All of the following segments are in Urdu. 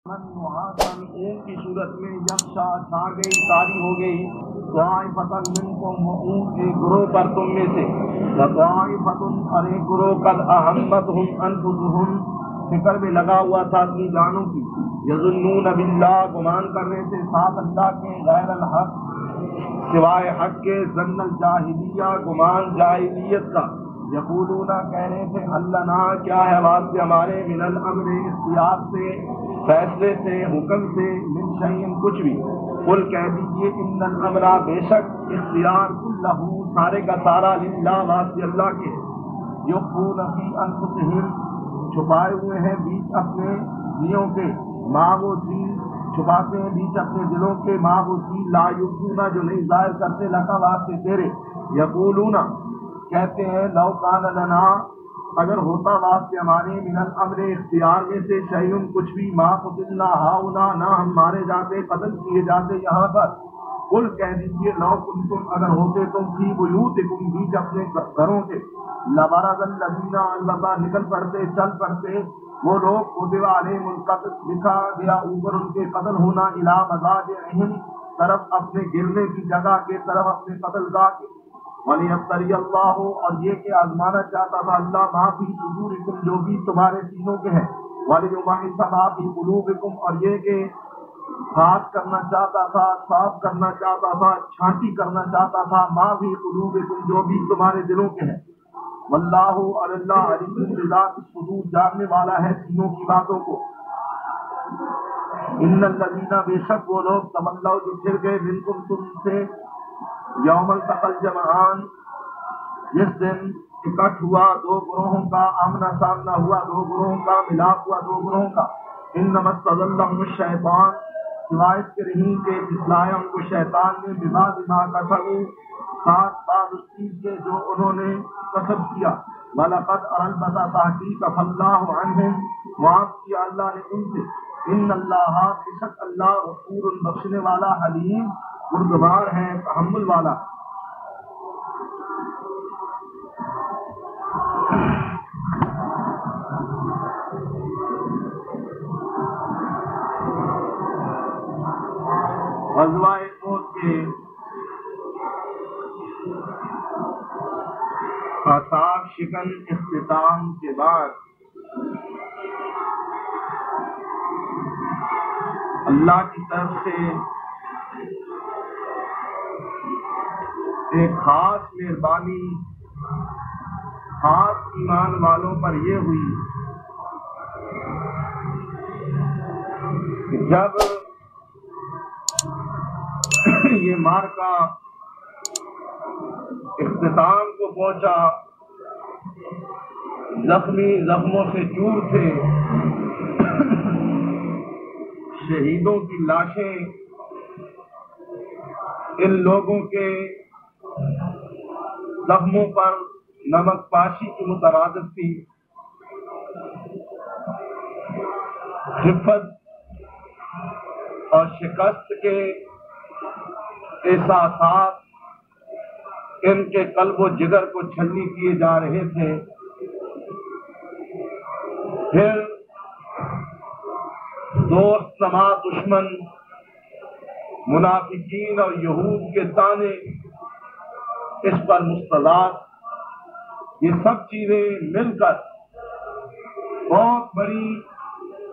اون کی صورت میں یکشا چھا گئی، طاری ہو گئی، طائفۃ منکم، وہ اون کے گروہ پر تم میں سے، وطائفۃ، اور ایک گروہ قد اہمتہم انفسہم، فکر میں لگا ہوا تھا اپنی جانوں کی، یظنون باللہ، گمان کر رہے تھے ساتھ اللہ کے، غیر الحق، سوائے حق کے، ظن الجاہلیہ، گمان جاہلیت کا، یقولون، کہہ رہے تھے، اللہ کیا ہے واسطے ہمارے، من الامر، اختیار سے، فیصلے سے، حکم سے، من شیء، کچھ بھی، قل کہہ دیجیے، ان الامر، بے شک اختیار، کلہ، سارے کا سارا، للہ، واسطے اللہ کے، یخفون فی انفسہم، چھپائے ہوئے ہیں بیچ اپنے دلوں کے، ما وہ چیز چھپاتے ہیں بیچ اپنے دلوں کے، ما وہ چیز لا یبدون، جو نہیں ظاہر کرتے، لکا، واسطے تیرے، یقولون، کہتے ہیں، لو کان لنا، اگر ہوتا واسطے ہمارے، من الامر، اختیار میں سے، شیء، کچھ بھی، ما قتلنا ہاؤنا، نہ ہم مارے جاتے، قتل کیے جاتے یہاں پر، قل کہہ دیجیے، لو کنتم، اگر ہوتے تم، فی بیوتکم، بیچ اپنے گھروں کے، لبرز الذین، البتہ نکل پڑتے، چل پڑتے وہ لوگ، کتب علیہم القتل، لکھا گیا اوپر ان کے قتل ہونا، الی مضاجعہم، طرف اپنے گرنے کی جگہ کے، طرف اپنے قتل گاہ کے، وَلِيَبْتَلِيَ اللَّهُ، اور یہ کہ آزمانا چاہتا تھا اللہ، مَا فِي صُدُورِكُمْ، جو بھی تمہارے سینوں کے ہیں، وَلِيُمَحِّصَ مَا فِي قُلُوبِكُمْ، اور یہ کہ خاص کرنا چاہتا تھا، صاف کرنا چاہتا تھا، چھانٹی کرنا چاہتا تھا، مَا فِي قُلُوبِكُمْ، جو بھی تمہارے دلوں کے ہیں، واللہ، اور اللہ، علیم بذات الصدور، جاننے والا ہے سینوں کی باتوں کو، ان الذین، بے شک وہ لوگ، تولوا، جو پھر گئے، منکم، تم سے، یوم التقى الجمعان، جس دن اکٹھ ہوا دو گروہوں کا، آمنا سامنا ہوا دو گروہوں کا، ملاپ ہوا دو گروہوں کا، انما استزلهم الشیطان، سوائے اس کے نہیں کہ جھٹلایا ان کو شیطان نے، ببعض ما کسبوا، ساتھ بعض اس چیز سے جو انہوں نے کسب کیا، وَلَقَدْ، البتہ تحقیق، عَفَا اللَّهُ عَنْهُمْ، معاف کیا اللہ نے ان سے، ان اللہ، بے شک اللہ، غفور، بخشنے والا، حلیم، بردبار ہے، تحمل والا۔ غزوہ احد کے آثار شکن اختتام کے بعد اللہ کی طرف سے ایک خاص مہربانی خاص ایمان والوں پر یہ ہوئی کہ جب یہ معرکہ اختتام کو پہنچا، زخمی زخموں سے چور تھے، شہیدوں کی لاشیں ان لوگوں کے زخموں پر نمک پاشی کی مترادف تھی، خفت اور شکست کے احساسات ان کے قلب و جگر کو چھلنی کیے جا رہے تھے۔ پھر دوست نما دشمن، منافقین اور یہود کے طعنے اس پر مستضاف، یہ سب چیزیں مل کر بہت بڑی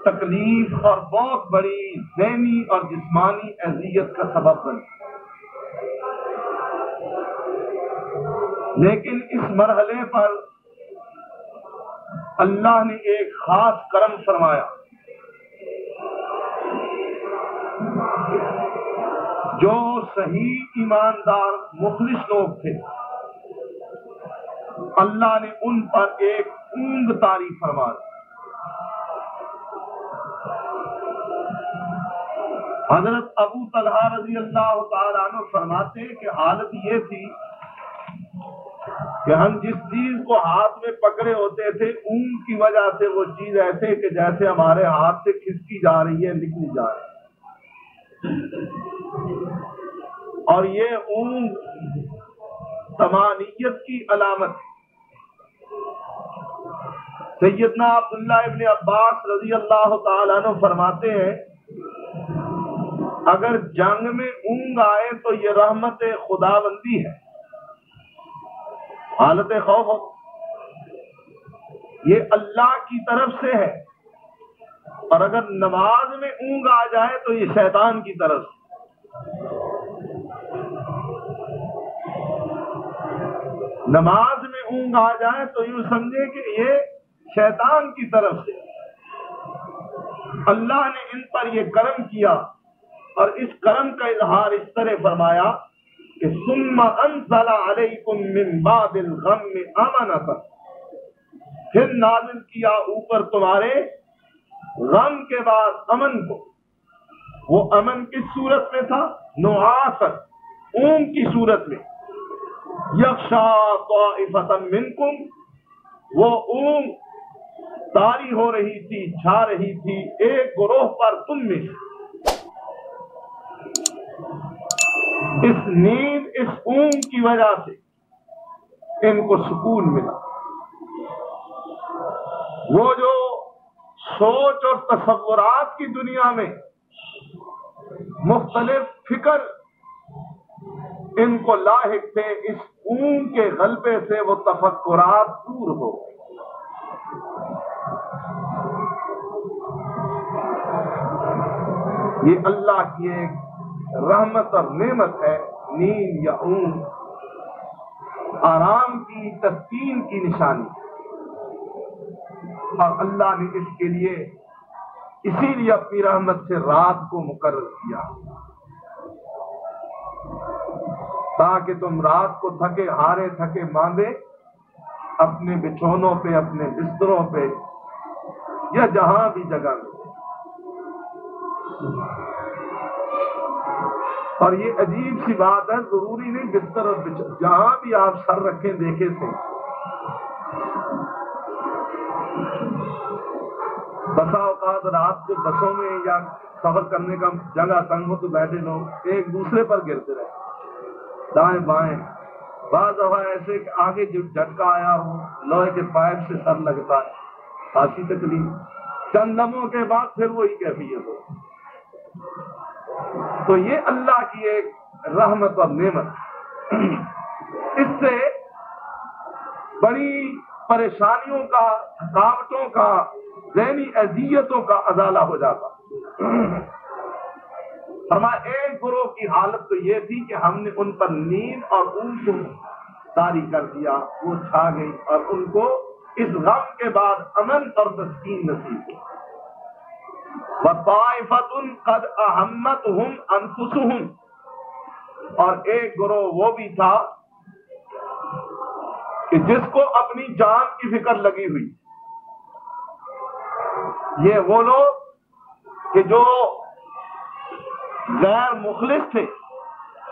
تکلیف اور بہت بڑی ذہنی اور جسمانی اذیت کا سبب بنی۔ لیکن اس مرحلے پر اللہ نے ایک خاص کرم فرمایا، جو صحیح ایماندار مخلص لوگ تھے، اللہ نے ان پر ایک عمد طاری فرمایا۔ حضرت ابو طلحہ رضی اللہ تعالیٰ عنہ فرماتے ہیں کہ حالت یہ تھی کہ ہم جس چیز کو ہاتھ میں پکڑے ہوتے تھے، اون کی وجہ سے وہ چیز ایسے کہ جیسے ہمارے ہاتھ سے کھسکی جا رہی ہے، نکلی جا رہی ہے، اور یہ اون طمانیت کی علامت ہے۔ سیدنا عبداللہ ابن عباس رضی اللہ تعالیٰ عنہ فرماتے ہیں اگر جنگ میں اونگ آئے تو یہ رحمت خداوندی ہے، حالت خوف ہو، یہ اللہ کی طرف سے ہے، اور اگر نماز میں اونگ آ جائے تو یہ شیطان کی طرف سے۔ نماز میں اونگ آ جائے تو یوں سمجھے کہ یہ شیطان کی طرف سے۔ اللہ نے ان پر یہ کرم کیا، اور اس کرم کا اظہار اس طرح فرمایا کہ ثم انزل علیکم من بعد الغم امنۃ، پھر نازل کیا اوپر تمہارے غم کے بعد امن کو۔ وہ امن کس صورت میں تھا؟ نعاسا، اونگ کی صورت میں۔ یخشا طائفۃ منکم، وہ اونگ طاری ہو رہی تھی، چھا رہی تھی ایک گروہ پر تم میں سے۔ اس نیند، اس اونگ کی وجہ سے ان کو سکون ملا۔ وہ جو سوچ اور تصورات کی دنیا میں مختلف فکر ان کو لاحق تھے، اس اونگ کے غلبے سے وہ تفکرات دور ہو گئے۔ یہ اللہ کی ایک رحمت اور نعمت ہے، نیند یا اونگ آرام کی، تسکین کی نشانی، اور اللہ نے اس کے لیے اسی لیے اپنی رحمت سے رات کو مقرر کیا تاکہ تم رات کو تھکے ہارے، تھکے ماندے اپنے بچھونوں پہ، اپنے بستروں پہ، یا جہاں بھی جگہ میں۔ اور یہ عجیب سی بات ہے، ضروری نہیں بستر اور بچھونا، جہاں بھی آپ سر رکھیں دیکھے تھے۔ بسا اوقات رات کو بسوں میں یا سفر کرنے کا جگہ تنگ ہو تو بیٹھے لوگ ایک دوسرے پر گرتے رہے، دائیں بائیں۔ بعض دفعہ ایسے کہ آگے جو جھٹکا آیا ہو، لوہے کے پائپ سے سر لگتا ہے، خاصی تکلیف، چند لمحوں کے بعد پھر وہی کیفیت ہو۔ تو یہ اللہ کی ایک رحمت اور نعمت، اس سے بڑی پریشانیوں کا، تھکاوٹوں کا، ذہنی اذیتوں کا ازالہ ہو جاتا۔ ہمارے ایک گروہ کی حالت تو یہ تھی کہ ہم نے ان پر نیند اور اونگ کو طاری کر دیا، وہ چھا گئی، اور ان کو اس غم کے بعد امن اور تسکین نصیب ہوئی۔ وَطَائِفَةٌ قَدْ أَهَمَّتْهُمْ أَنفُسُهُمْ، اور ایک گروہ وہ بھی تھا کہ جس کو اپنی جان کی فکر لگی ہوئی۔ یہ وہ لوگ کہ جو غیر مخلص تھے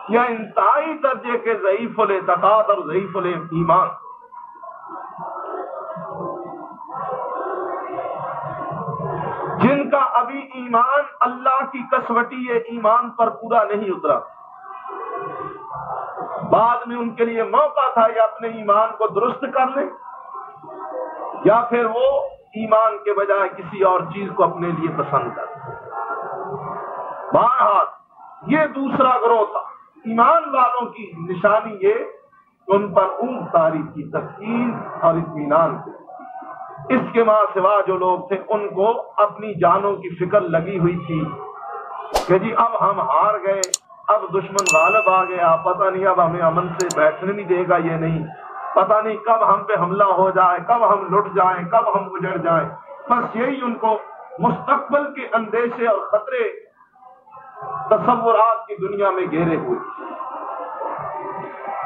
یا انتہائی درجے کے ضعیف الاعتقاد اور ضعیف الایمان، جن کا ابھی ایمان اللہ کی کسوٹی ایمان پر پورا نہیں اترا۔ بعد میں ان کے لیے موقع تھا یا اپنے ایمان کو درست کر لیں، یا پھر وہ ایمان کے بجائے کسی اور چیز کو اپنے لیے پسند کر لیں۔ بہرحال یہ دوسرا گروہ تھا۔ ایمان والوں کی نشانی یہ کہ ان پر اونگ طاری کی، تسکین اور اطمینان سے۔ اس کے ماں سوا جو لوگ تھے ان کو اپنی جانوں کی فکر لگی ہوئی تھی کہ جی اب ہم ہار گئے، اب دشمن غالب آ گیا، پتہ نہیں اب ہمیں امن سے بیٹھنے نہیں دے گا، یہ نہیں پتہ نہیں کب ہم پہ حملہ ہو جائے، کب ہم لٹ جائیں، کب ہم اجڑ جائیں۔ بس یہی ان کو مستقبل کے اندیشے اور خطرے تصورات کی دنیا میں گھیرے ہوئے۔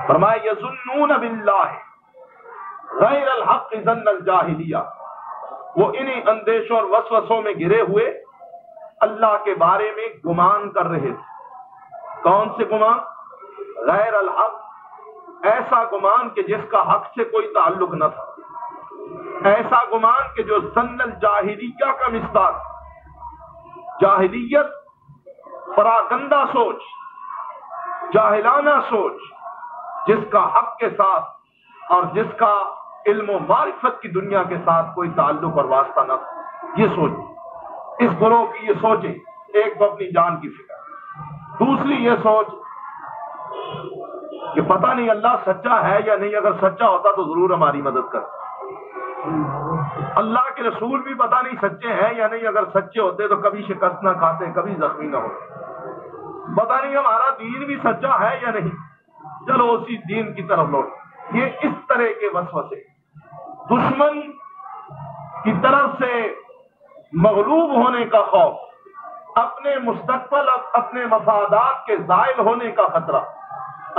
فرمایا یظنون باللہ غیر الحق ظن الجاہلیہ، وہ انہی اندیشوں اور وسوسوں میں گھرے ہوئے اللہ کے بارے میں گمان کر رہے تھے۔ کون سے گمان؟ غیر الحق، ایسا گمان کہ جس کا حق سے کوئی تعلق نہ تھا، ایسا گمان کہ جو ظن الجاہلیہ کا مصداق، جاہلیت پراگندہ سوچ، جاہلانہ سوچ، جس کا حق کے ساتھ اور جس کا علم و معرفت کی دنیا کے ساتھ کوئی تعلق اور واسطہ نہ تھا. یہ سوچ اس گروہ کی یہ سوچے. ایک تو اپنی جان کی فکر, دوسری یہ سوچ کہ پتہ نہیں اللہ سچا ہے یا نہیں, اگر سچا ہوتا تو ضرور ہماری مدد کرتا. اللہ کے رسول بھی پتہ نہیں سچے ہیں یا نہیں, اگر سچے ہوتے تو کبھی شکست نہ کھاتے, کبھی زخمی نہ ہوتے. پتہ نہیں ہمارا دین بھی سچا ہے یا نہیں, چلو اسی دین کی طرف لوٹ. یہ اس طرح کے وسوسے دشمن کی طرف سے مغلوب ہونے کا خوف, اپنے مستقبل اپنے مفادات کے زائل ہونے کا خطرہ,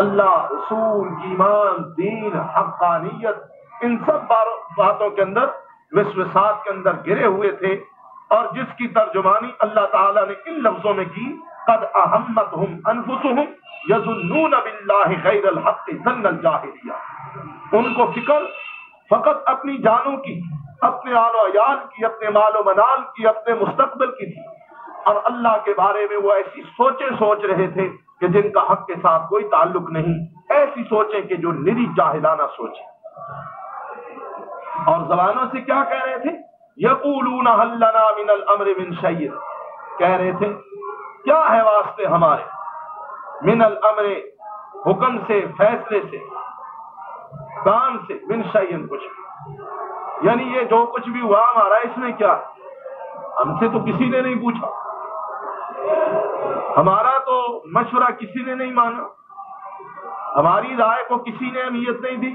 اللہ, رسول, ایمان, دین, حقانیت, ان سب باتوں کے اندر وسوسات کے اندر گرے ہوئے تھے. اور جس کی ترجمانی اللہ تعالیٰ نے ان لفظوں میں کی, قد اہمتہم انفسہم یظنون باللہ غیر الحق ظن الجاہلیہ. ان کو فکر فقط اپنی جانوں کی, اپنے آل و عیال کی, اپنے مال و منال کی, اپنے مستقبل کی تھی, اور اللہ کے بارے میں وہ ایسی سوچیں سوچ رہے تھے کہ جن کا حق کے ساتھ کوئی تعلق نہیں, ایسی سوچیں کہ جو نری جاہلانہ سوچیں. اور زبانوں سے کیا کہہ رہے تھے؟ یقولون هل لنا من الامر من شیء, کہہ رہے تھے کیا ہے واسطے ہمارے, من الامر حکم سے, فیصلے سے, کام سے, من شیء کچھ, یعنی یہ جو کچھ بھی ہوا ہمارا اس میں کیا, ہم سے تو کسی نے نہیں پوچھا, ہمارا تو مشورہ کسی نے نہیں مانا, ہماری رائے کو کسی نے اہمیت نہیں دی,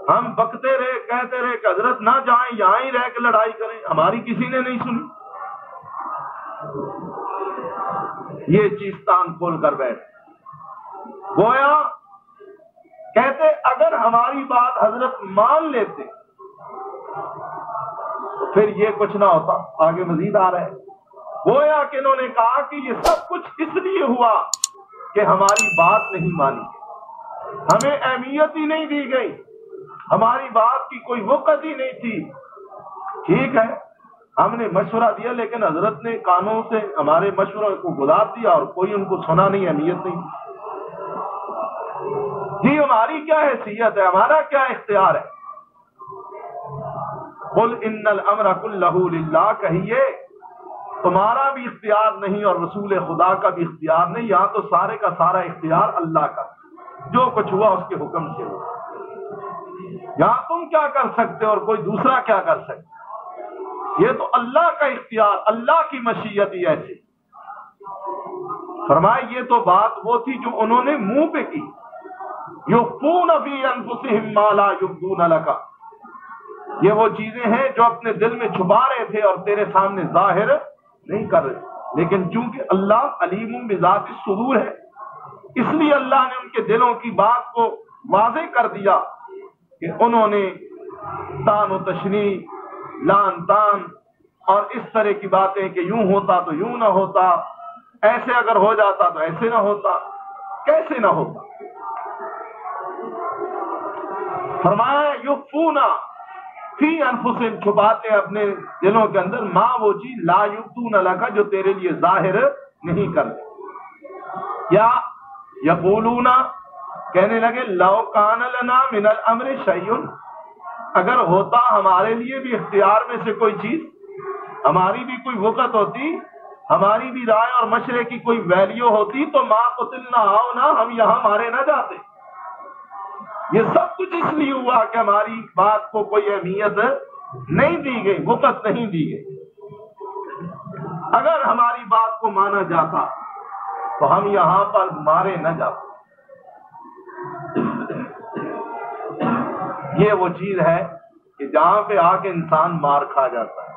ہم بکتے رہے, کہتے رہے کہ حضرت نہ جائیں, یہاں ہی رہ کے لڑائی کریں, ہماری کسی نے نہیں سنی. یہ چیستان کھول کر بیٹھ گویا کہتے اگر ہماری بات حضرت مان لیتے تو پھر یہ کچھ نہ ہوتا. آگے مزید آ رہے ہیں, گویا کہ انہوں نے کہا کہ یہ سب کچھ اس لیے ہوا کہ ہماری بات نہیں مانی, ہمیں اہمیت ہی نہیں دی گئی, ہماری بات کی کوئی وقت ہی نہیں تھی. ٹھیک ہے, ہم نے مشورہ دیا لیکن حضرت نے کانوں سے ہمارے مشورے کو گزار دیا اور کوئی ان کو سنا نہیں, اہمیت نہیں. جی ہماری کیا حیثیت ہے, ہمارا کیا اختیار ہے؟ قل ان الامر کلہ للہ, کہیے تمہارا بھی اختیار نہیں اور رسول خدا کا بھی اختیار نہیں, یہاں تو سارے کا سارا اختیار اللہ کا, جو کچھ ہوا اس کے حکم سے ہوا. یہاں تم کیا کر سکتے اور کوئی دوسرا کیا کر سکتے, یہ تو اللہ کا اختیار, اللہ کی مشیت ہی ایسی. فرمائے یہ تو بات وہ تھی جو انہوں نے منہ پہ کی, یخفون فی انفسہم ما لا یبدون لک, یہ وہ چیزیں ہیں جو اپنے دل میں چھپا رہے تھے اور تیرے سامنے ظاہر نہیں کر رہے, لیکن چونکہ اللہ علیم بذات الصدور ہے, اس لیے اللہ نے ان کے دلوں کی بات کو واضح کر دیا کہ انہوں نے تان و تشنیع, لان تان اور اس طرح کی باتیں کہ یوں ہوتا تو یوں نہ ہوتا, ایسے اگر ہو جاتا تو ایسے نہ ہوتا, کیسے نہ ہوتا. فرمایا یخفون فی انفسہم, چھپاتے اپنے دلوں کے اندر, ماں وہ چیز لا یبدون لک, جو تیرے لیے ظاہر نہیں کرتے. کیا یقولون, کہنے لگے لو کان لنا من الامر شیء, اگر ہوتا ہمارے لیے بھی اختیار میں سے کوئی چیز, ہماری بھی کوئی وقت ہوتی, ہماری بھی رائے اور مشورے کی کوئی ویلیو ہوتی, تو ما قتلنا ہونا, ہم یہاں مارے نہ جاتے. یہ سب کچھ اس لیے ہوا کہ ہماری بات کو کوئی اہمیت نہیں دی گئی, وقت نہیں دی گئی. اگر ہماری بات کو مانا جاتا تو ہم یہاں پر مارے نہ جاتے. یہ وہ چیز ہے کہ جہاں پہ آ کے انسان مار کھا جاتا ہے.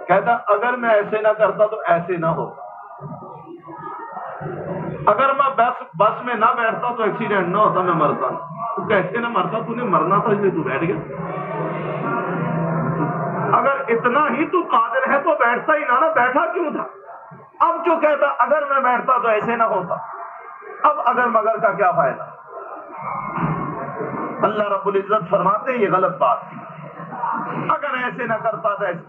کہتا اگر میں ایسے نہ کرتا تو ایسے نہ ہوتا, اگر میں بس میں نہ بیٹھتا تو ایکسیڈنٹ نہ ہوتا, میں مرتا. تو کیسے نہ مرتا, تو نے مرنا تھا اس لیے تو بیٹھ گیا. اگر اتنا ہی تو قادر ہے تو بیٹھتا ہی نہ, بیٹھا کیوں تھا؟ اب جو کہتا اگر میں بیٹھتا تو ایسے نہ ہوتا, اب اگر مگر کا کیا فائدہ؟ اللہ رب العزت فرماتے ہیں یہ غلط بات تھی, اگر ایسے نہ کرتا تو ایسے.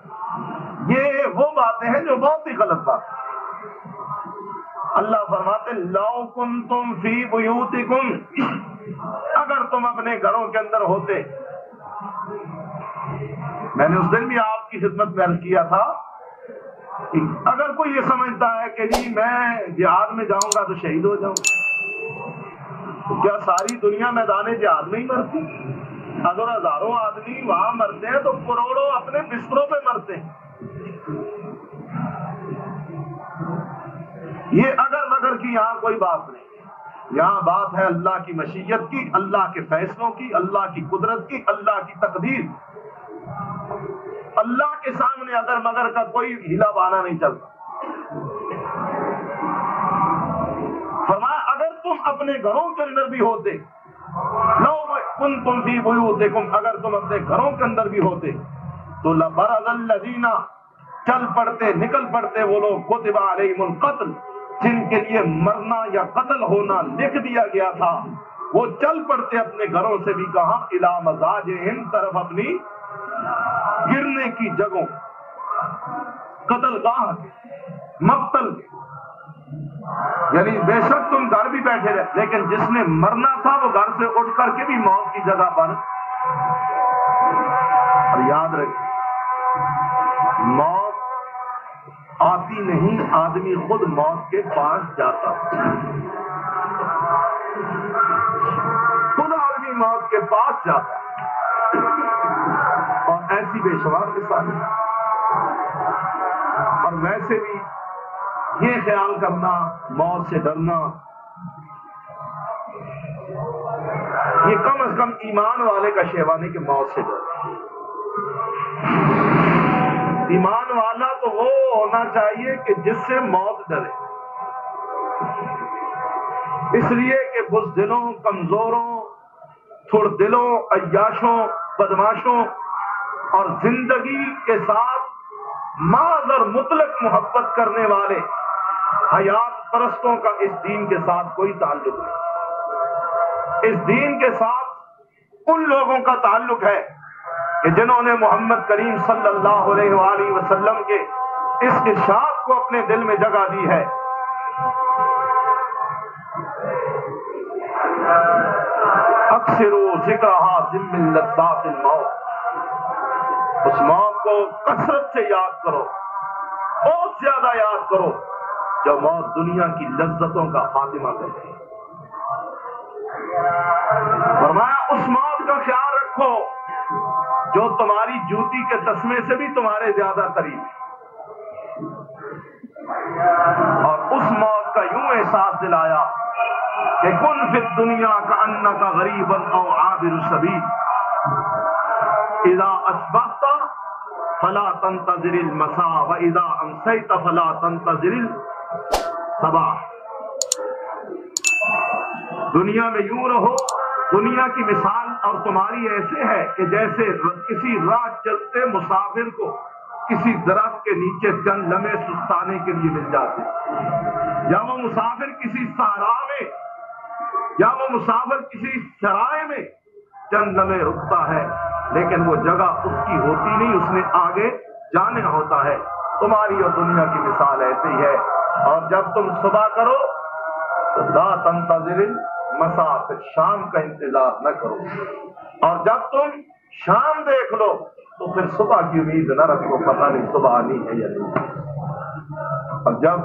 یہ وہ باتیں ہیں جو بہت ہی غلط بات. اللہ فرماتے لو کنتم فی بیوتکم, اگر تم اپنے گھروں کے اندر ہوتے, میں نے اس دن بھی آپ کی خدمت میں عرض کیا تھا کہ اگر کوئی یہ سمجھتا ہے کہ جی میں جہاد میں جاؤں گا تو شہید ہو جاؤں، تو کیا ساری دنیا میدان جہاد میں ہی مرتی؟ اگر ہزاروں آدمی وہاں مرتے ہیں تو کروڑوں اپنے بستروں پہ مرتے ہیں۔ یہ اگر مگر کی یہاں کوئی بات نہیں، یہاں بات ہے اللہ کی مشیت کی، اللہ کے فیصلوں کی، اللہ کی قدرت کی، اللہ کی تقدیر۔ اللہ کے سامنے اگر مگر کا کوئی ہیلا بانا نہیں چلتا۔ فرمایا اگر تم اپنے گھروں کے اندر بھی ہوتے، لو کنتم فی بیوتکم، اگر تم اپنے گھروں کے اندر بھی ہوتے تو لبرز الذین، چل پڑتے نکل پڑتے وہ لوگ، کتب علیہم القتل، جن کے لیے مرنا یا قتل ہونا لکھ دیا گیا تھا، وہ چل پڑتے اپنے گھروں سے بھی، کہاں؟ الی مضاجعہم، طرف اپنی گرنے کی جگہوں، قتل گاہ کے، مقتل کے، یعنی بے شک تم گھر بھی بیٹھے رہے، لیکن جس نے مرنا تھا وہ گھر سے اٹھ کر کے بھی موت کی جگہ پر۔ اور یاد رکھیں موت آتی نہیں، آدمی خود موت کے پاس جاتا، خود آدمی موت کے پاس جاتا، اور ایسی بے شمار مثالیں۔ اور ویسے بھی یہ خیال کرنا، موت سے ڈرنا، یہ کم از کم ایمان والے کا شیوا نہیں کہ موت سے ڈر۔ ایمان والا تو وہ ہونا چاہیے کہ جس سے موت ڈرے، اس لیے کہ بزدلوں، کمزوروں، تھوڑ دلوں، عیاشوں، بدماشوں اور زندگی کے ساتھ محض اور مطلق محبت کرنے والے حیات پرستوں کا اس دین کے ساتھ کوئی تعلق نہیں۔ اس دین کے ساتھ ان لوگوں کا تعلق ہے کہ جنہوں نے محمد کریم صلی اللہ علیہ وآلہ وسلم کے اس ارشاد کو اپنے دل میں جگہ دی ہے، اکثروا ذکرھا ضمن لذات الموت، اس موت کو کثرت سے یاد کرو، بہت زیادہ یاد کرو، جو موت دنیا کی لذتوں کا خاتمہ کرے۔ فرمایا اس موت کا خیال رکھو جو تمہاری جوتی کے تسمے سے بھی تمہارے زیادہ قریب ہے، اور اس موت کا یوں احساس دلایا کہ کن فی الدنیا کأنک غریبا او عابر سبیل، اذا اصبحت فلا تنتظر المساء واذا امسیت فلا تنتظر الصباح۔ دنیا میں یوں رہو، دنیا کی مثال اور تمہاری ایسے ہے کہ جیسے کسی راہ چلتے مسافر کو کسی درخت کے نیچے چند لمحے سستانے کے لیے مل جاتے، یا وہ مسافر کسی صحرا میں، یا وہ مسافر کسی سرائے میں چند لمحے رکتا ہے، لیکن وہ جگہ اس کی ہوتی نہیں، اس نے آگے جانا ہوتا ہے۔ تمہاری اور دنیا کی مثال ایسے ہی ہے۔ اور جب تم صبح کرو تو لا تنتظر المساء، پھر شام کا انتظار نہ کرو، اور جب تم شام دیکھ لو تو پھر صبح کی امید نہ رکھو، پتہ نہیں صبح آنی ہے یا نہیں۔ اور جب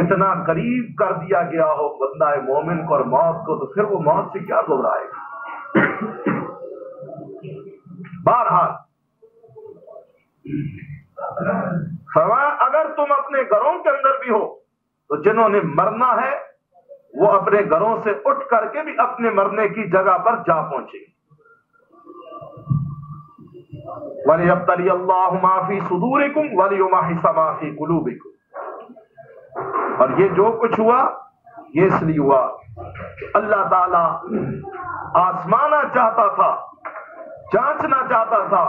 اتنا قریب کر دیا گیا ہو بندہ مومن کو اور موت کو، تو پھر وہ موت سے کیا گھبرائے گا۔ بہرحال فرمایا اگر تم اپنے گھروں کے اندر بھی ہو تو جنہوں نے مرنا ہے وہ اپنے گھروں سے اٹھ کر کے بھی اپنے مرنے کی جگہ پر جا پہنچے۔ وَلِيَبْتَلِيَ اللَّهُ مَا فِي صُدُورِكُمْ وَلِيُمَحِّصَ مَا فِي قُلُوبِكُمْ۔ اور یہ جو کچھ ہوا یہ اس لیے ہوا کہ اللہ تعالی آزمانا چاہتا تھا، جانچنا چاہتا تھا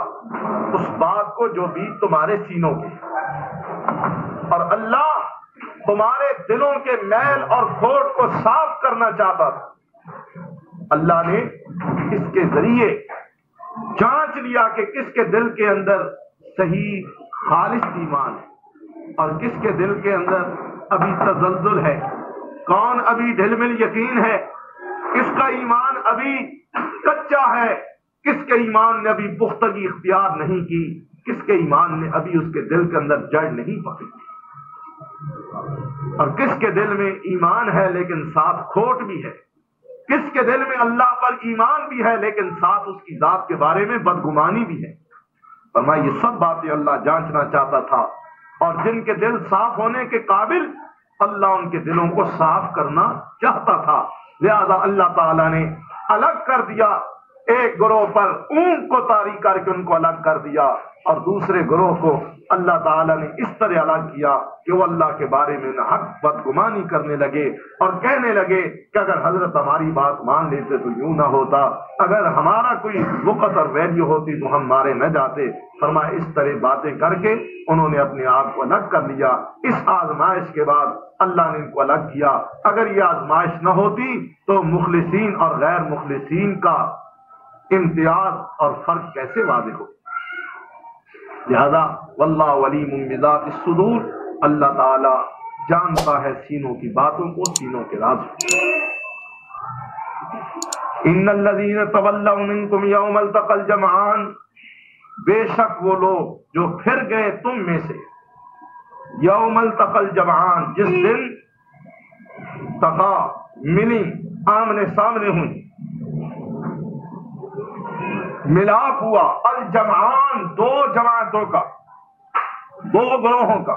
اس بات کو جو بھی تمہارے سینوں کے، اور اللہ تمہارے دلوں کے میل اور کھوٹ کو صاف کرنا چاہتا تھا۔ اللہ نے اس کے ذریعے جانچ لیا کہ کس کے دل کے اندر صحیح خالص ایمان ہے اور کس کے دل کے اندر ابھی تزلزل ہے، کون ابھی ڈھل مل یقین ہے، کس کا ایمان ابھی کچا ہے، کس کے ایمان نے ابھی پختگی اختیار نہیں کی، کس کے ایمان نے ابھی اس کے دل کے اندر جڑ نہیں پکڑی، اور کس کے دل میں ایمان ہے لیکن ساتھ کھوٹ بھی ہے، کس کے دل میں اللہ پر ایمان بھی ہے لیکن ساتھ اس کی ذات کے بارے میں بدگمانی بھی ہے۔ فرمایا یہ سب باتیں اللہ جانچنا چاہتا تھا، اور جن کے دل صاف ہونے کے قابل اللہ ان کے دلوں کو صاف کرنا چاہتا تھا، لہذا اللہ تعالیٰ نے الگ کر دیا، ایک گروہ پر اونٹ کو طاری کر کے ان کو الگ کر دیا، اور دوسرے گروہ کو اللہ تعالیٰ نے اس طرح الگ کیا کہ وہ اللہ کے بارے میں ناحق بدگمانی کرنے لگے اور کہنے لگے کہ اگر حضرت ہماری بات مان لیتے تو یوں نہ ہوتا، اگر ہمارا کوئی وقت اور ویلیو ہوتی تو ہم مارے نہ جاتے۔ فرمایا اس طرح باتیں کر کے انہوں نے اپنے آپ کو الگ کر لیا۔ اس آزمائش کے بعد اللہ نے ان کو الگ کیا۔ اگر یہ آزمائش نہ ہوتی تو مخلصین اور غیر مخلصین کا امتیاز اور فرق کیسے واضح ہو؟ لہذا واللہ علیم بذات الصدور، اللہ تعالی جانتا ہے سینوں کی باتوں کو، سینوں کے راز کو۔ ان الذین تولوا منکم یوم التقى الجمعان، بے شک وہ لوگ جو پھر گئے تم میں سے، یوم التقى الجمعان، جس دن تقا ملی، آمنے سامنے ہوئی، ملاپ ہوا، الجمعان دو جماعتوں کا، دو گروہوں کا۔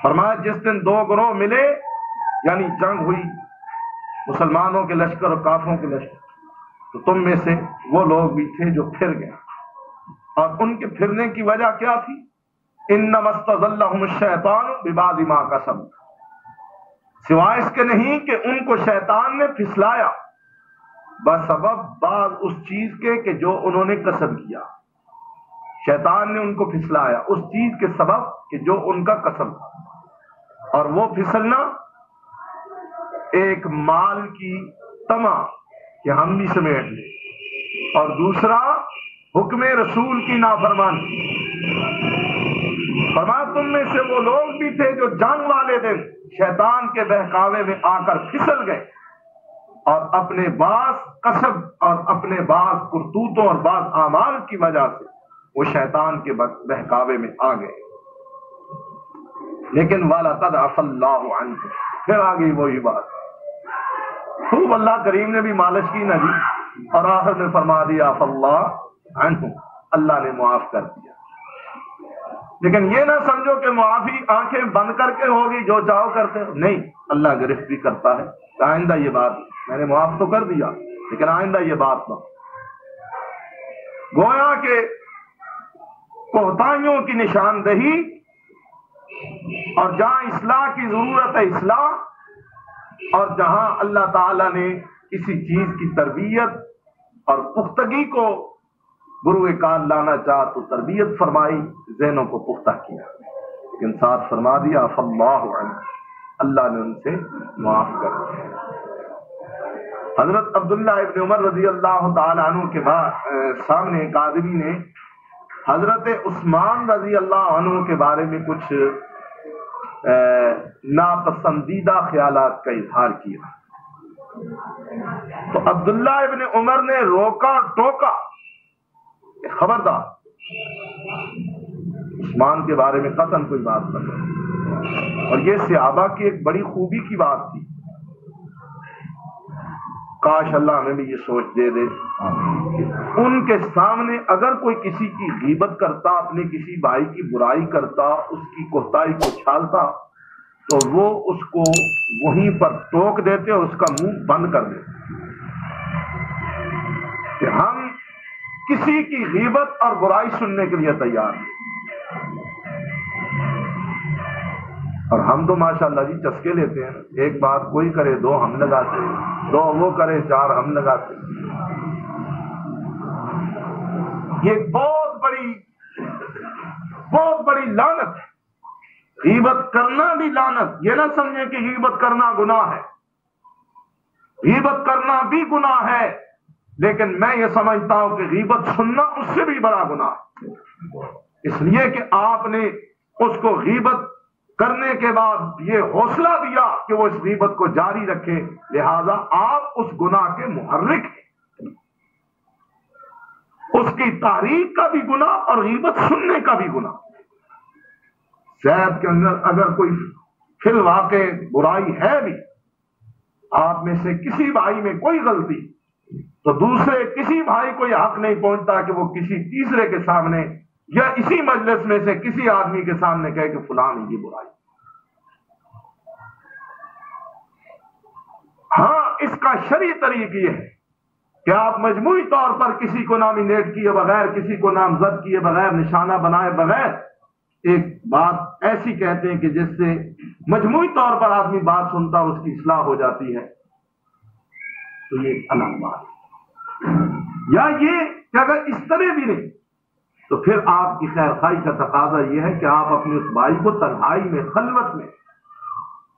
فرمایا جس دن دو گروہ ملے یعنی جنگ ہوئی، مسلمانوں کے لشکر اور کافروں کے لشکر، تو تم میں سے وہ لوگ بھی تھے جو پھر گئے، اور ان کے پھرنے کی وجہ کیا تھی؟ انما استزلهم الشیطان ببعض ما کسبوا، سوائے اس کے نہیں کہ ان کو شیطان نے پھسلایا بسبب بعض اس چیز کے کہ جو انہوں نے کسب کیا۔ شیطان نے ان کو پھسلایا اس چیز کے سبب کہ جو ان کا کسب تھا، اور وہ پھسلنا ایک مال کی طمع کہ ہم بھی سمیٹ لیں، اور دوسرا حکم رسول کی نافرمانی۔ فرمایا تم میں سے وہ لوگ بھی تھے جو جنگ والے دن شیطان کے بہکاوے میں آ کر پھسل گئے، اور اپنے بعض کسب اور اپنے بعض کرتوتوں اور بعض اعمال کی وجہ سے وہ شیطان کے بہکاوے میں آ گئے۔ لیکن وَلَقَدْ عَفَا اللَّهُ عَنْكُمْ، پھر آ گئی وہی بات، خوب اللہ کریم نے بھی مالش کی نہ دی، اور آخر میں فرما دیا عَفَا اللَّهُ عَنْكُمْ، اللہ نے معاف کر دیا۔ لیکن یہ نہ سمجھو کہ معافی آنکھیں بند کر کے ہوگی جو چاہو کرتے ہو، نہیں، اللہ گرفت بھی کرتا ہے۔ آئندہ یہ بات، میں نے معاف تو کر دیا لیکن آئندہ یہ بات نہ، گویا کہ کوتاہیوں کی نشاندہی، اور جہاں اصلاح کی ضرورت ہے اصلاح، اور جہاں اللہ تعالی نے کسی چیز کی تربیت اور پختگی کو بروئے کار لانا چاہ تو تربیت فرمائی، ذہنوں کو پختہ کیا، لیکن ساتھ فرما دیا عفا اللہ عنہ، اللہ نے ان سے معاف کر دیا۔ حضرت عبداللہ ابن عمر رضی اللہ تعالی عنہ کے بعد سامنے ایک آدمی نے حضرت عثمان رضی اللہ عنہ کے بارے میں کچھ ناپسندیدہ خیالات کا اظہار کیا، تو عبداللہ ابن عمر نے روکا ٹوکا، خبردار عثمان کے بارے میں قطعاً کوئی بات نہ کرو۔ اور یہ صحابہ کی ایک بڑی خوبی کی بات تھی، کاش اللہ ہمیں بھی یہ سوچ دے دے کہ ان کے سامنے اگر کوئی کسی کی غیبت کرتا، اپنے کسی بھائی کی برائی کرتا، اس کی کوتاہی کو چھالتا، تو وہ اس کو وہیں پر ٹوک دیتے اور اس کا منہ بند کر دیتے کہ ہم کسی کی غیبت اور برائی سننے کے لیے تیار ہیں۔ اور ہم تو ماشاءاللہ جی چسکے لیتے ہیں، ایک بات کوئی کرے دو ہم لگاتے ہیں، دو وہ کرے چار ہم لگاتے ہیں۔ یہ بہت بڑی لعنت ہے، غیبت کرنا بھی لعنت۔ یہ نہ سمجھیں کہ غیبت کرنا گناہ ہے، غیبت کرنا بھی گناہ ہے، لیکن میں یہ سمجھتا ہوں کہ غیبت سننا اس سے بھی بڑا گناہ ہے، اس لیے کہ آپ نے اس کو غیبت کرنے کے بعد یہ حوصلہ دیا کہ وہ اس غیبت کو جاری رکھے، لہذا آپ اس گناہ کے محرک ہیں۔ اس کی تحریک کا بھی گناہ اور غیبت سننے کا بھی گناہ۔ صحت کے اندر اگر کوئی فی الواقع برائی ہے بھی، آپ میں سے کسی بھائی میں کوئی غلطی، تو دوسرے کسی بھائی کو یہ حق نہیں پہنچتا کہ وہ کسی تیسرے کے سامنے یا اسی مجلس میں سے کسی آدمی کے سامنے کہے کہ فلاں یہ برائی۔ ہاں، اس کا شرعی طریق یہ ہے کہ آپ مجموعی طور پر کسی کو نامینیٹ کیے بغیر، کسی کو نامزد کیے بغیر، نشانہ بنائے بغیر ایک بات ایسی کہتے ہیں کہ جس سے مجموعی طور پر آدمی بات سنتا اس کی اصلاح ہو جاتی ہے، تو یہ ایک الگ بات ہے۔ یا یہ کہ اگر اس طرح بھی نہیں تو پھر آپ کی خیر خواہی کا تقاضا یہ ہے کہ آپ اپنے اس بھائی کو تنہائی میں، خلوت میں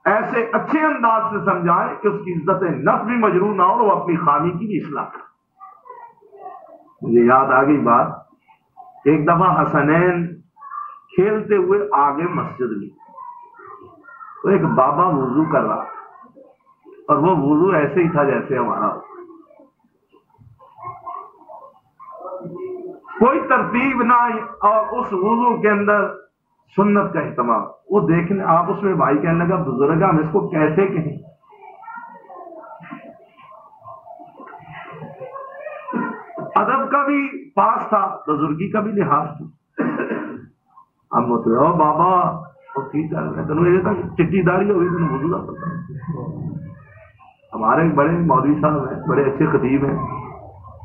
ایسے اچھے انداز سے سمجھائیں کہ اس کی عزت نفس بھی مجروح نہ ہو اور وہ اپنی خامی کی بھی اصلاح کرے۔ مجھے یاد آ گئی بات، ایک دفعہ حسنین کھیلتے ہوئے آگے مسجد میں، تو ایک بابا وضو کر رہا اور وہ وضو ایسے ہی تھا جیسے ہمارا، کوئی ترتیب نہ، اور اس وضو کے اندر سنت کا اہتمام۔ وہ دیکھنے آپ اس میں بھائی کہنے لگا بزرگ ہم اس کو کیسے کہیں؟ ادب کا بھی پاس تھا، بزرگی کا بھی لحاظ تھا۔ ہم مطلب بابا ٹھیک ہے، تک چٹی داڑھی ہوگی تمہیں وضو نہ پڑتا۔ ہمارے بڑے مولوی صاحب ہیں، بڑے اچھے خطیب ہیں،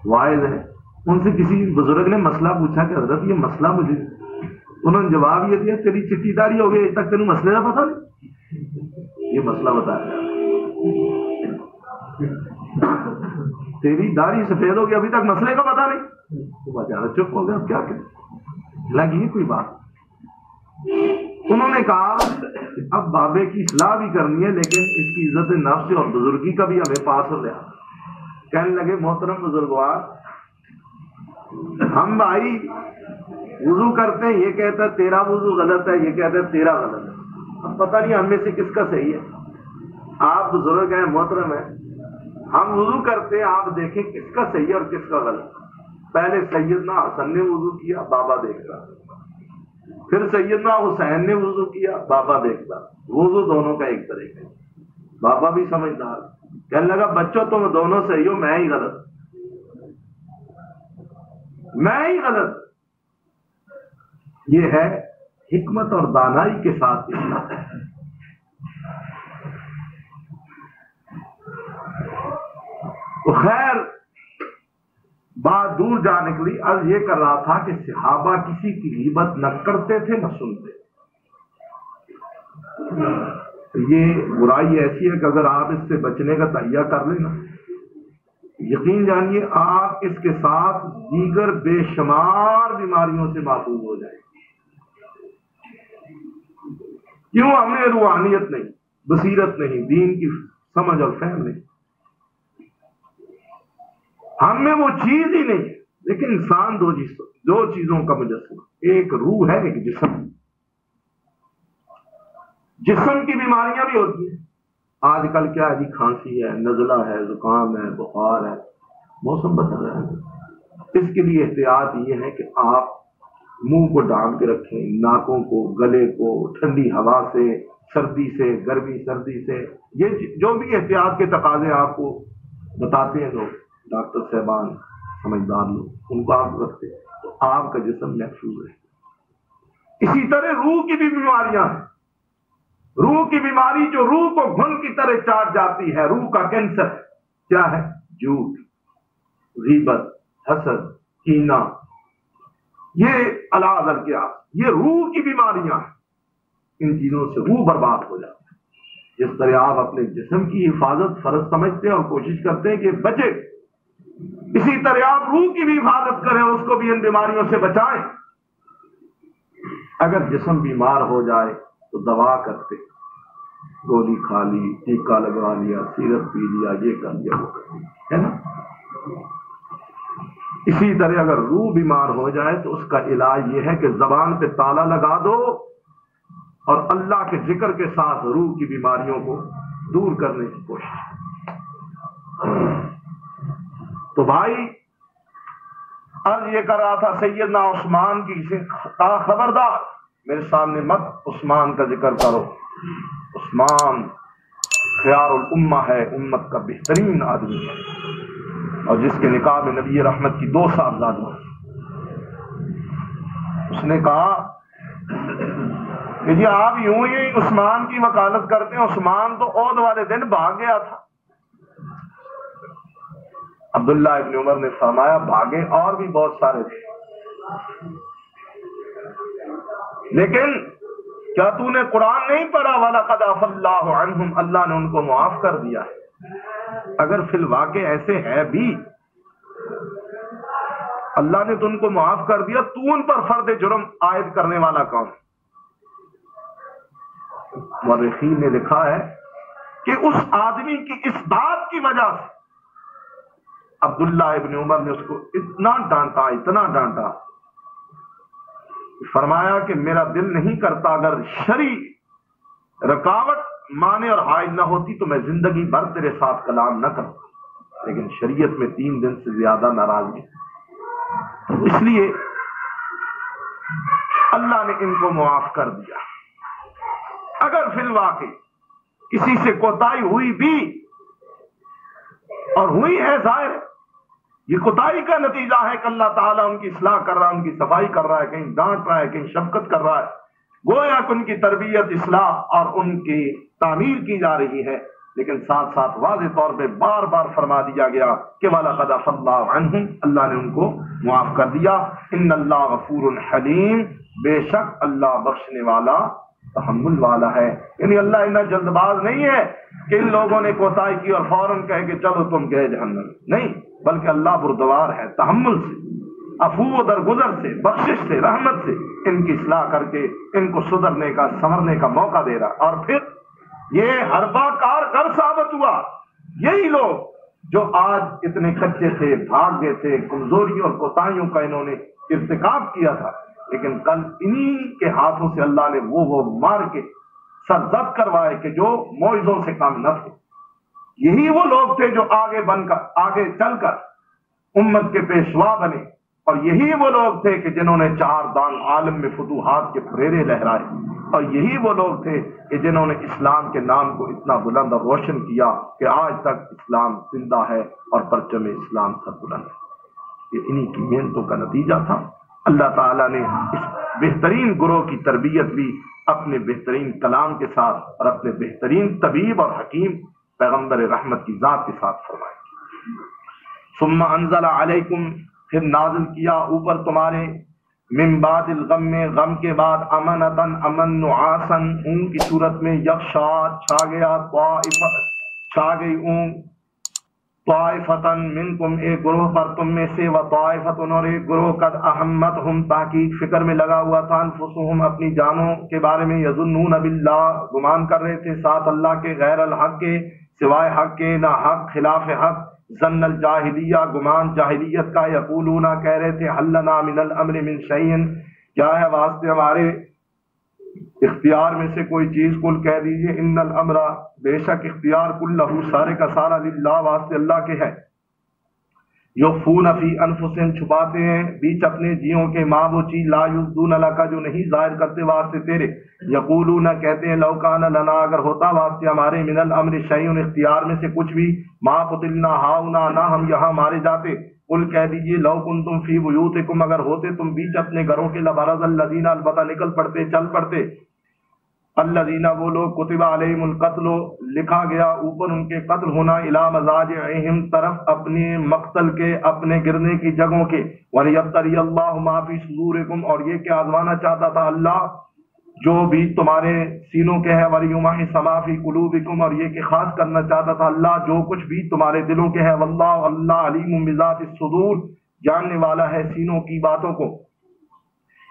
واعظ ہیں، ان سے کسی بزرگ نے مسئلہ پوچھا کہ حضرت یہ مسئلہ مجھے، انہوں نے جواب یہ دیا تیری چٹی داڑھی ہو گئی تک تیرے مسئلے کا پتہ نہیں، یہ مسئلہ بتایا، تیری داڑھی سفید ہو گئی ابھی تک مسئلے کا پتہ نہیں، تو بیچارہ چپ ہو گیا، اب کیا کریں، لگی کوئی بات۔ انہوں نے کہا اب بابے کی اصلاح بھی کرنی ہے لیکن اس کی عزت نفس اور بزرگی کا بھی ہمیں پاس ہو گیا۔ کہنے لگے محترم بزرگوار، ہم بھائی وضو کرتے ہیں، یہ کہتا ہے تیرا وضو غلط ہے، یہ کہتا ہے تیرا غلط ہے، اب پتہ نہیں ہم میں سے کس کا صحیح ہے۔ آپ بزرگ ہیں، محترم ہیں، ہم وضو کرتے ہیں، آپ دیکھیں کس کا صحیح ہے اور کس کا غلط۔ پہلے سیدنا حسن نے وضو کیا، بابا دیکھتا، پھر سیدنا حسین نے وضو کیا، بابا دیکھتا، وضو دونوں کا ایک طرح کا۔ بابا بھی سمجھدار، کہنے لگا بچوں تم دونوں صحیح ہو، میں ہی غلط، میں ہی غلط۔ یہ ہے حکمت اور دانائی کے ساتھ اصلاح۔ تو خیر بات دور جا نکلی، عرض یہ کر رہا تھا کہ صحابہ کسی کی غیبت نہ کرتے تھے نہ سنتے۔ یہ برائی ایسی ہے کہ اگر آپ اس سے بچنے کا تہیہ کر لیں نا، یقین جانیے آپ اس کے ساتھ دیگر بے شمار بیماریوں سے محفوظ ہو جائیں۔ کیوں؟ ہمیں روحانیت نہیں، بصیرت نہیں، دین کی سمجھ اور فہم نہیں، ہم میں وہ چیز ہی نہیں ہے۔ لیکن انسان دو چیزوں کا مجسمہ، ایک روح ہے، ایک جسم۔ جسم کی بیماریاں بھی ہوتی ہیں، آج کل کیا ہے جی، کھانسی ہے، نزلہ ہے، زکام ہے، بخار ہے، موسم بدل رہا ہے۔ اس کے لیے احتیاط یہ ہے کہ آپ منہ کو ڈھانپ کے رکھیں، ناکوں کو، گلے کو ٹھنڈی ہوا سے، سردی سے، گرمی سردی سے، یہ جو بھی احتیاط کے تقاضے آپ کو بتاتے ہیں لوگ، ڈاکٹر صاحبان، سمجھدار لوگ، ان کو آپ رکھتے ہیں تو آپ کا جسم محفوظ ہے۔ اسی طرح روح کی بھی بیماریاں ہیں۔ روح کی بیماری جو روح کو گھن کی طرح چاٹ جاتی ہے، روح کا کینسر کیا ہے؟ جھوٹ، غیبت، حسد، کینہ، یہ العاذ القیاس، یہ روح کی بیماریاں ہیں۔ ان چیزوں سے روح برباد ہو جاتی ہے۔ جس طرح آپ اپنے جسم کی حفاظت فرض سمجھتے ہیں اور کوشش کرتے ہیں کہ بچے، اسی طرح آپ روح کی بھی حفاظت کریں، اس کو بھی ان بیماریوں سے بچائیں۔ اگر جسم بیمار ہو جائے تو دوا کرتے، گولی کھا لی، ٹیکا لگوا لیا، سیرپ پی لیا، یہ کر لیا، وہ کر لیا، ہے نا۔ اسی طرح اگر روح بیمار ہو جائے تو اس کا علاج یہ ہے کہ زبان پہ تالا لگا دو اور اللہ کے ذکر کے ساتھ روح کی بیماریوں کو دور کرنے کی کوشش۔ تو بھائی عرض یہ کر رہا تھا سیدنا عثمان کی، کہا خبردار میرے سامنے مت عثمان کا ذکر کرو، عثمان خیار الامہ ہے، امت کا بہترین آدمی ہے، اور جس کے نکاح میں نبی رحمت کی 2 صاحبزادیاں۔ اس نے کہا کہ جی آپ یوں ہی عثمان کی وکالت کرتے ہیں، عثمان تو عہد والے دن بھاگ گیا تھا۔ عبداللہ ابن عمر نے فرمایا بھاگے اور بھی بہت سارے تھے، لیکن کیا تو نے قرآن نہیں پڑھا وَلَقَدْ عَفَا اللَّهُ عَنْهُمْ، اللہ نے ان کو معاف کر دیا ہے۔ اگر فی الواقع ایسے ہے بھی، اللہ نے تو ان کو معاف کر دیا، تو ان پر فرد جرم عائد کرنے والا کون؟ مورخین نے لکھا ہے کہ اس آدمی کی اس بات کی وجہ سے عبداللہ ابن عمر نے اس کو اتنا ڈانٹا، فرمایا کہ میرا دل نہیں کرتا اگر شرعی رکاوٹ مانے اور حائل نہ ہوتی تو میں زندگی بھر تیرے ساتھ کلام نہ کرتا، لیکن شریعت میں 3 دن سے زیادہ ناراضگی، اس لیے اللہ نے ان کو معاف کر دیا۔ اگر فی الواقع کسی سے کوتاہی ہوئی بھی، اور ہوئی ہے، ظاہر ہے یہ کوتاہی کا نتیجہ ہے کہ اللہ تعالیٰ ان کی اصلاح کر رہا ہے، ان کی صفائی کر رہا ہے، کہیں ڈانٹ رہا ہے، کہیں شفقت کر رہا ہے، گویا کہ ان کی تربیت، اصلاح اور ان کی تعمیر کی جا رہی ہے، لیکن ساتھ ساتھ واضح طور پہ بار بار فرما دیا گیا کہ وَلَقَدْ عَفَا اللَّهُ عَنْهُمْ، اللہ نے ان کو معاف کر دیا۔ ان اللہ غفور حلیم، بے شک اللہ بخشنے والا، تحمل والا ہے۔ یعنی اللہ اتنا جلد باز نہیں ہے کہ ان لوگوں نے کوتاہی کی اور فوراً کہے کہ چلو تم گئے جہنم، نہیں، بلکہ اللہ بردبار ہے، تحمل سے، عفو و درگزر سے، بخشش سے، رحمت سے ان کی اصلاح کر کے ان کو سدھرنے کا، سنورنے کا موقع دے رہا۔ اور پھر یہ حربہ کار ثابت ہوا، یہی لوگ جو آج اتنے کچے تھے، بھاگ گئے تھے، کمزوریوں اور کوتاہیوں کا انہوں نے ارتکاب کیا تھا، لیکن کل انہی کے ہاتھوں سے اللہ نے وہ مار کے سرزد کروائے کہ جو موعظوں سے کام نہ تھے۔ یہی وہ لوگ تھے جو آگے چل کر امت کے پیشوا بنے، اور یہی وہ لوگ تھے کہ جنہوں نے 4 دان عالم میں فتوحات کے پھریرے لہرائے، اور یہی وہ لوگ تھے کہ جنہوں نے اسلام کے نام کو اتنا بلند اور روشن کیا کہ آج تک اسلام زندہ ہے اور پرچم اسلام سر بلند ہے۔ یہ انہی کی محنتوں کا نتیجہ تھا۔ اللہ تعالیٰ نے اس بہترین گروہ کی تربیت بھی اپنے بہترین کلام کے ساتھ اور اپنے بہترین طبیب اور حکیم پیغمبر رحمت کی ذات کے ساتھ فرمائی۔ ثم انزل علیکم، پھر نازل کیا اوپر تمہارے، من بعد الغم، غم کے بعد، امنتن، امن، نعاسن، اونگ کی صورت میں، یغشا، چھا گیا، چھا گئی اونگ، طائفتن منکم، ایک گروہ پر تم میں سے، و طائفتن، اور ایک گروہ، قد اہمتہم، تحقیق فکر میں لگا ہوا تھا، انفسہم، اپنی جانوں کے بارے میں، یظنون باللہ، گمان کر رہے تھے ساتھ اللہ کے، غیر الحق کے، سوائے حق کے، نہ حق، خلاف حق، ظن الجاہلیہ، گمان جاہلیت کا، یقولون، کہہ رہے تھے، حل لنا من الامر من شیء، کیا ہے واسطے ہمارے اختیار میں سے کوئی چیز، کل کہہ دیجئے، ان الامر، بے شک اختیار، کلہ، سارے کا سارا، للہ، واسطے اللہ کے ہے، یخفون فی انفسہم، چھپاتے ہیں بیچ اپنے جیوں کے، ما وہ چیز، لا یبدون لک، جو نہیں ظاہر کرتے واسطے تیرے، یقولون، کہتے ہیں، لو کان لنا، اگر ہوتا واسطے ہمارے، من الامر شیء، اختیار میں سے کچھ بھی، ما قتلنا ہاؤنا، نہ ہم یہاں مارے جاتے، قل کہہ دیجئے، لو کنتم فی بیوتکم، اگر ہوتے تم بیچ اپنے گھروں کے، لبرز الذین، البتہ نکل پڑتے، چل پڑتے، الذین، وہ لوگ، کتب علیہم القتل، لکھا گیا اوپر ان کے قتل ہونا، الی مضاجعہم، طرف اپنے مقتل کے، اپنے گرنے کی جگہوں کے، ولیبتلی اللہ ما فی صدورکم، اور یہ کہ آزمانا چاہتا تھا اللہ جو بھی تمہارے سینوں کے ہے، ولیمحص ما فی قلوبکم، اور یہ کہ خاص کرنا چاہتا تھا اللہ جو کچھ بھی تمہارے دلوں کے ہے، واللہ، اللہ علیم بذات الصدور، جاننے والا ہے سینوں کی باتوں کو۔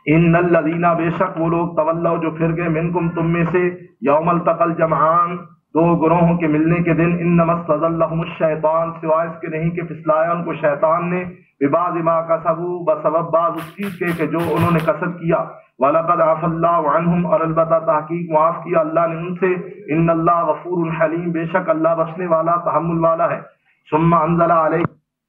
ان الذین، بے شک وہ لوگ، تولوا، جو پھر گئے، منکم، تم میں سے، یوم التقى الجمعان، 2 گروہوں کے ملنے کے دن، انما استزلهم الشیطان، سوائے اس کے نہیں کہ پھسلایا ان کو شیطان نے، ببعض ما کسبوا، بسبب بعض اس چیز کے کہ جو انہوں نے کسب کیا، وَلَقَدْ عَفَا اللَّهُ عَنْهُمْ، اور البتہ تحقیق معاف کیا اللہ نے ان سے، ان اللہ غفور حلیم، بے شک اللہ بخشنے والا، تحمل والا ہے۔ ثم انزل علیکم